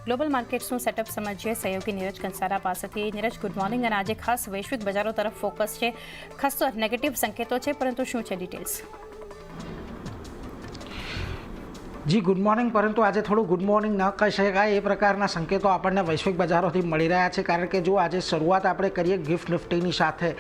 Global માર્કેટ્સનું setup સમજીએ સહયોગી નીરજ કંસારા પાસેથી। Neeraj, good morning. અને આજે ખાસ વૈશ્વિક બજારો તરફ ફોકસ છે, ખાસ તો નેગેટિવ સંકેતો છે, પરંતુ શું છે ડિટેલ્સ? જી ગુડ મોર્નિંગ, પરંતુ આજે થોડું ગુડ મોર્નિંગ ન કહી શકાય એ પ્રકારના સંકેતો આપણને વૈશ્વિક બજારોથી મળી રહ્યા છે। કારણ કે જો આજે શરૂઆત આપણે કરીએ ગિફ્ટ નિફ્ટીની સાથે,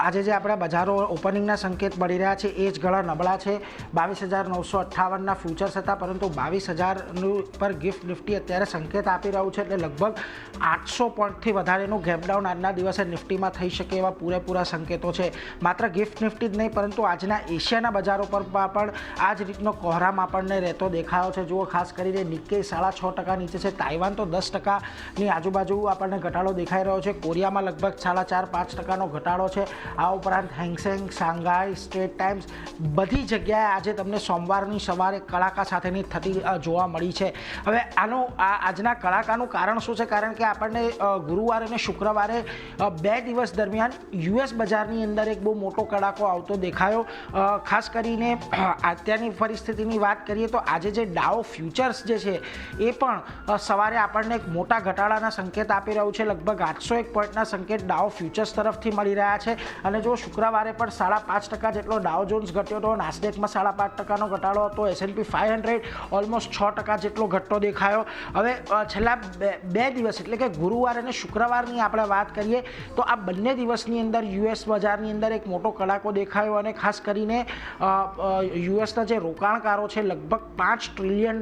આજે જે આપણા બજારો ઓપનિંગના સંકેત મળી રહ્યા છે એ જ ઘણા નબળા છે। 22,958ના ફ્યુચર્સ હતા, પરંતુ 22,000 પર ગિફ્ટ નિફ્ટી અત્યારે સંકેત આપી રહ્યું છે, એટલે લગભગ 800 પોઈન્ટથી વધારેનું ગેપડાઉન આજના દિવસે નિફ્ટીમાં થઈ શકે એવા પૂરેપૂરા સંકેતો છે। માત્ર ગિફ્ટ નિફ્ટી જ નહીં, પરંતુ આજના એશિયાના બજારો પર પણ આ જ રીતનો કોહરામ આપણને રહેતો દેખાયો છે। જુઓ, ખાસ કરીને નિક્કેઈ 6.5% નીચે છે, તાઇવાન તો 10%ની આજુબાજુ આપણને ઘટાડો દેખાઈ રહ્યો છે, કોરિયામાં લગભગ 4.5-5%નો ઘટાડો છે। આ ઉપરાંત હેંગસેંગ, શાંઘાઈ, સ્ટ્રેટ ટાઈમ્સ બધી જગ્યાએ આજે તમને સોમવારની સવારે કડાકા સાથેની થતી જોવા મળી છે। હવે આજના કડાકાનું કારણ શું છે? કારણ કે આપણને ગુરુવારે અને શુક્રવારે 2 દિવસ દરમિયાન યુએસ બજારની અંદર એક બહુ મોટો કડાકો આવતો દેખાયો। ખાસ કરીને અત્યારની પરિસ્થિતિની વાત કરીએ તો આજે જે ડાઉ ફ્યુચર્સ જે છે એ પણ સવારે આપણને એક મોટા ઘટાડાના સંકેત આપી રહ્યું છે। લગભગ 801 પોઈન્ટના સંકેત ડાઉ ફ્યુચર્સ તરફથી મળી રહ્યા છે। અને જો શુક્રવારે પણ 5.5% જેટલો ડાઉ જોન્સ ઘટ્યો હતો, નાસ્ડેકમાં 5.5%નો ઘટાડો હતો, S&P 500 ઓલમોસ્ટ 6% જેટલો ઘટતો દેખાયો। હવે છેલ્લા 2 દિવસ એટલે કે ગુરુવાર અને શુક્રવારની આપણે વાત કરીએ તો આ બંને દિવસની અંદર યુએસ બજારની અંદર એક મોટો કડાકો દેખાયો, અને ખાસ કરીને યુએસના જે રોકાણકારો છે લગભગ $5 ટ્રિલિયન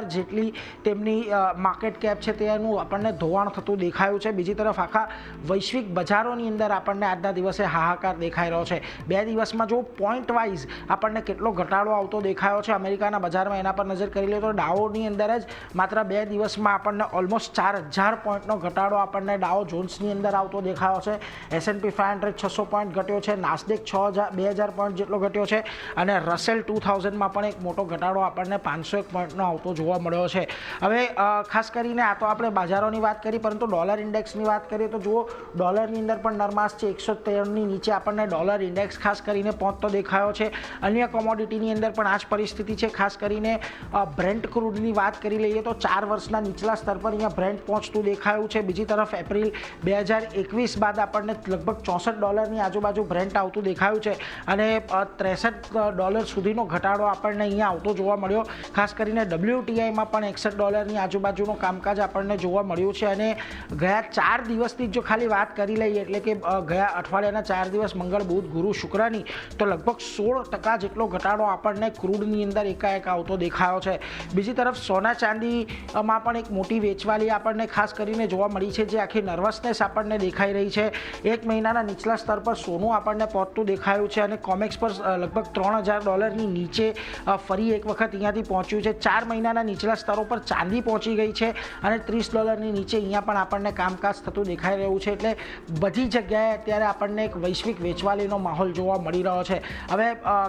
જેટલી તેમની માર્કેટ કેપ છે તેનું આપણને ધોવાણ થતું દેખાયું છે। બીજી તરફ આખા વૈશ્વિક બજારોની અંદર આપણને આજના દિવસે હાહાકાર દેખાઈ રહ્યો છે। 2 દિવસમાં જો પોઈન્ટ વાઇઝ આપણને કેટલો ઘટાડો આવતો દેખાયો છે અમેરિકાના બજારમાં, એના પર નજર કરી લે તો ડાઓની અંદર જ માત્ર 2 દિવસમાં આપણને ઓલમોસ્ટ 4,000 પોઈન્ટનો ઘટાડો આપણને ડાઓ જોન્સની અંદર આવતો દેખાયો છે। S&P 500 600 પોઈન્ટ ઘટ્યો છે, નાસ્ડેક 2,000 પોઈન્ટ જેટલો ઘટ્યો છે, અને રસેલ 2000માં પણ એક મોટો ઘટાડો આપણને 501 પોઈન્ટનો આવતો જોવા મળ્યો છે। હવે ખાસ કરીને આ તો આપણે બજારોની વાત કરી, પરંતુ ડોલર ઇન્ડેક્સની વાત કરીએ તો જુઓ, ડોલરની અંદર પણ નરમાશ છે। 113ની નીચે આપણને ડોલર ઇન્ડેક્સ ખાસ કરીને પહોંચતો દેખાયો છે। અન્ય કોમોડિટીની અંદર પણ આ જ પરિસ્થિતિ છે। ખાસ કરીને બ્રેન્ટ ક્રૂડની વાત કરી લઈએ તો 4 વર્ષના નીચલા સ્તર પર અહીંયા બ્રેન્ટ પહોંચતું દેખાયું છે। બીજી તરફ એપ્રિલ 2021 બાદ આપણને લગભગ $64ની આજુબાજુ બ્રેન્ટ આવતું દેખાયું છે, અને $63 સુધીનો ઘટાડો આપણને અહીંયા આવતો જોવા મળ્યો। ખાસ કરીને WTIમાં પણ $61ની આજુબાજુનું કામકાજ આપણને જોવા મળ્યું છે। અને ગયા 4 દિવસની જો ખાલી વાત કરી લઈએ, એટલે કે ગયા અઠવાડિયાના 4 દિવસ મંગળ, બુધ, ગુરુ, શુક્રની, તો લગભગ 16% જેટલો ઘટાડો આપણને ક્રૂડની અંદર એકાએક આવતો દેખાયો છે। બીજી તરફ સોના ચાંદીમાં પણ એક મોટી વેચવાલી આપણને ખાસ કરીને જોવા મળી છે, જે આખી નર્વસનેસ આપણને દેખાઈ રહી છે। 1 મહિનાના નીચલા સ્તર પર સોનું આપણને પહોંચતું દેખાયું છે, અને કોમેક્સ પર લગભગ $3,000ની નીચે ફરી એક વખત અહીંયાથી પહોંચ્યું છે। 4 મહિનાના નીચલા સ્તરો પર ચાંદી પહોંચી ગઈ છે, અને $30ની નીચે અહીંયા પણ આપણને કામકાજ થતું દેખાઈ રહ્યું છે। એટલે બધી જગ્યાએ અત્યારે આપણને એક વૈશ્વિક વેચવાલીનો માહોલ જોવા મળી રહ્યો છે। હવે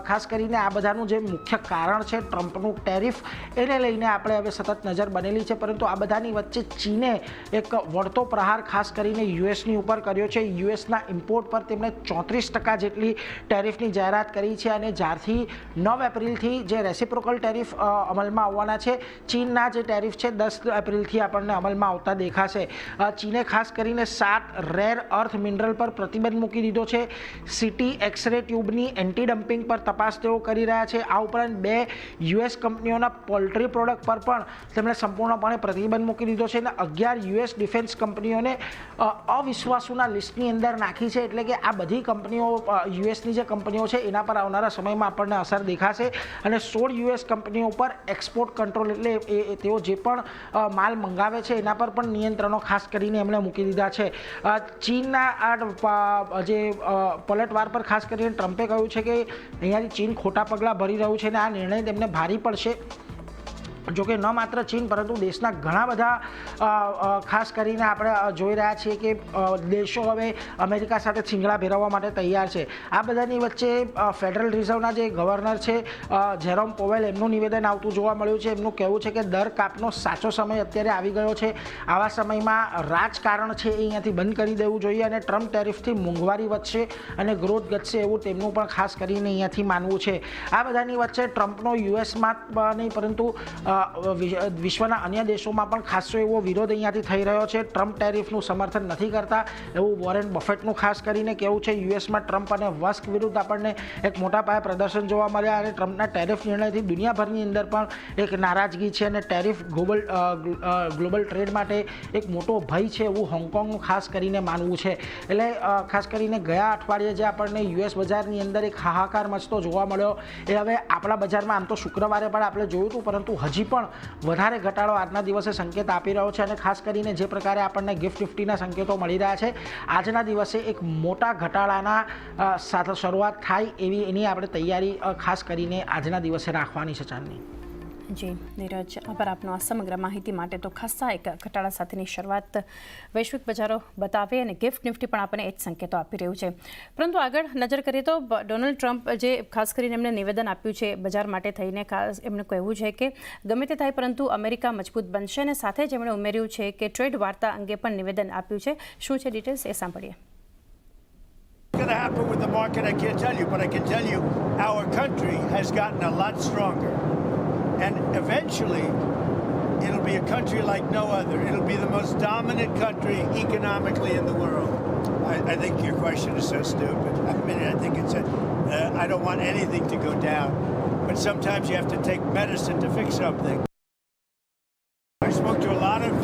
ખાસ કરીને આ બધાનું જે મુખ્ય કારણ છે ટ્રમ્પનું ટેરિફ, એને લઈને આપણે હવે સતત નજર બનેલી છે, પરંતુ આ બધાની વચ્ચે ચીને એક વળતો પ્રહાર ખાસ કરીને યુએસની ઉપર કર્યો છે। યુએસના ઇમ્પોર્ટ પર તેમણે 34% જેટલી ટેરિફની જાહેરાત કરી છે, અને જ્યારથી 9 એપ્રિલથી જે રેસિપ્રોકલ ટેરિફ અમલમાં આવવાના છે, ચીનના જે ટેરિફ છે 10 એપ્રિલથી આપણને અમલમાં આવતા દેખાશે। ચીને ખાસ કરીને 7 રેર અર્થ મિનરલ પર પ્રતિબંધ મૂકી દીધો છે। સિટી એક્સરે ટ્યુબની એન્ટી ડમ્પિંગ પર તપાસ તેઓ કરી રહ્યા છે। આ ઉપરાંત 2 યુએસ કંપનીઓના પોલ્ટ્રી પ્રોડક્ટ પર પણ તેમણે સંપૂર્ણપણે પ્રતિબંધ મૂકી દીધો છે, અને 11 યુએસ ડિફેન્સ કંપનીઓને અવિશ્વાસુના લિસ્ટની અંદર નાખી છે। એટલે કે આ બધી કંપનીઓ, યુએસની જે કંપનીઓ છે એના પર આવનારા સમયમાં આપણને અસર દેખાશે, અને 16 યુએસ કંપનીઓ પર એક્સપોર્ટ કંટ્રોલ, એટલે તેઓ જે પણ માલ મંગાવે છે એના પર પણ નિયંત્રણો ખાસ કરીને એમણે મૂકી દીધા છે। ચીનના આ જે પલટવાર પર ખાસ કરીને ટ્રમ્પે કહ્યું છે કે અહીંયાથી ચીન ખોટા પગલાં ભરી રહ્યું છે, અને આ નિર્ણય તેમને ભારી પડશે। જોકે ન માત્ર ચીન, પરંતુ દેશના ઘણા બધા ખાસ કરીને આપણે જોઈ રહ્યા છીએ કે દેશો હવે અમેરિકા સાથે થીંગડા ભેરવવા માટે તૈયાર છે। આ બધાની વચ્ચે ફેડરલ રિઝર્વના જે ગવર્નર છે જેરોમ પોવેલ, એમનું નિવેદન આવતું જોવા મળ્યું છે। એમનું કહેવું છે કે દર કાપનો સાચો સમય અત્યારે આવી ગયો છે। આવા સમયમાં રાજકારણ છે એ અહીંયાથી બંધ કરી દેવું જોઈએ, અને ટ્રમ્પ ટેરિફથી મોંઘવારી વધશે અને ગ્રોથ ઘટશે એવું તેમનું પણ ખાસ કરીને અહીંયાથી માનવું છે। આ બધાની વચ્ચે ટ્રમ્પનો યુએસમાં નહીં, પરંતુ વિશ્વના અન્ય દેશોમાં પણ ખાસો એવો વિરોધ અહીંયાથી થઈ રહ્યો છે. ટ્રમ્પ ટેરિફનું સમર્થન નથી કરતા એવું વોરેન બફેટનું ખાસ કરીને કહેવું છે. યુએસમાં ટ્રમ્પ અને વસ્ક વિરુદ્ધ આપણને એક મોટા પાયે પ્રદર્શન જોવા મળ્યા અને ટ્રમ્પના ટેરિફ નિર્ણયથી દુનિયાભરની અંદર પણ એક નારાજગી છે અને ટેરિફ ગ્લોબલ ટ્રેડ માટે એક મોટો ભય છે એવું હોંગકોંગનું ખાસ કરીને માનવું છે. એટલે ખાસ કરીને ગયા અઠવાડિયે જે આપણને યુએસ બજારની અંદર એક હાહાકાર મચતો જોવા મળ્યો એ હવે આપણા બજારમાં આમ તો શુક્રવારે પણ આપણે જોયું હતું, પરંતુ હજી પણ વધારે ઘટાડો આજના દિવસે સંકેત આપી રહ્યો છે અને ખાસ કરીને જે પ્રકારે આપણને ગિફ્ટ નિફ્ટીના સંકેતો મળી રહ્યા છે આજના દિવસે એક મોટા ઘટાડાના સાથે શરૂઆત થાય એવી એની આપણે તૈયારી ખાસ કરીને આજના દિવસે રાખવાની છે. ચાંદની જી નીરજ, આભાર આપનો આ સમગ્ર માહિતી માટે. તો ખાસ્સા એક ઘટાડા સાથેની શરૂઆત વૈશ્વિક બજારો બતાવે અને ગિફ્ટ નિફ્ટી પણ આપણને એ જ સંકેતો આપી રહ્યું છે. પરંતુ આગળ નજર કરીએ તો ડોનાલ્ડ ટ્રમ્પ જે ખાસ કરીને એમણે નિવેદન આપ્યું છે બજાર માટે થઈને, ખાસ એમણે કહેવું છે કે ગમે તે થાય પરંતુ અમેરિકા મજબૂત બનશે અને સાથે જ એમણે ઉમેર્યું છે કે ટ્રેડ વાર્તા અંગે પણ નિવેદન આપ્યું છે. શું છે ડિટેલ્સ એ સાંભળીએ. What's going to happen with the market, I can't tell you, but I can tell you our country has gotten a lot stronger. And eventually, it'll be a country like no other. It'll be the most dominant country economically in the world. I think your question is so stupid. I mean, I think it's I don't want anything to go down. But sometimes you have to take medicine to fix something. I spoke to a lot of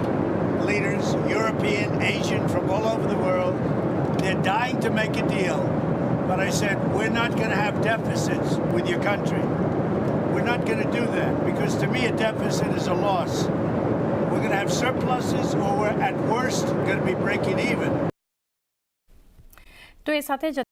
leaders, European, Asian, from all over the world. They're dying to make a deal. But I said, we're not going to have deficits with your country. We're not going to do that because to me a deficit is a loss. We're going to have surpluses or we're at worst going to be breaking even. તો એ સાથે જ